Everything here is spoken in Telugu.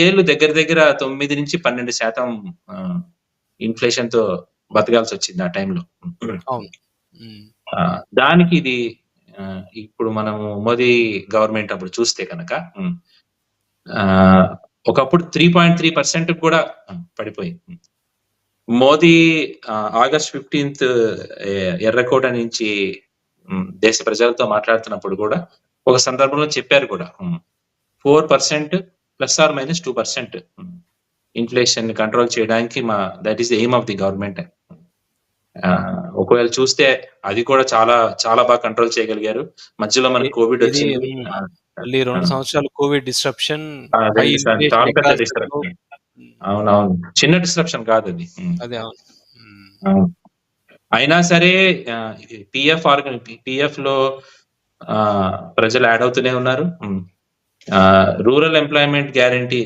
ఏళ్ళు దగ్గర దగ్గర 9-12% ఇన్‌ఫ్లేషన్‌తో బతకాల్సొచ్చింది ఆ టైంలో. అవును. హ్మ్. దానికి ఇది ఇప్పుడు మనము మోదీ గవర్నమెంట్ అప్పుడు చూస్తే గనక ఒకప్పుడు 3.3% కూడా పడిపోయింది. మోదీ ఆగస్ట్ 15థ్ ఎర్రకోట నుంచి దేశ ప్రజలతో మాట్లాడుతున్నప్పుడు గూడా ఒక సందర్భంలో చెప్పారు కూడా 4% ±2% ఇన్‌ఫ్లేషన్‌ని కంట్రోల్ చేయడానికి that is the aim of the government. ఒకవేళ చూస్తే అది కూడా చాలా చాలా బాగా కంట్రోల్ చేయగలిగారు. మధ్యలో మనకు కోవిడ్ ఇది వచ్చింది. మళ్ళీ 2 సంవత్సరాలు కోవిడ్ డిస్రప్షన్, హై 2 సార్లు ఇన్‌ఫ్లేషన్ చాలా పెద్ద ఎక్కాల్సి డిస్ట్రప్షన్. అవునవును. చిన్న డిస్ట్రప్షన్ కాదది. అదే అవును. అవును. అయినా సరే పీఎఫ్‌లో ప్రజలు యాడ్ అవుతూనే ఉన్నారు. Rural employment guarantee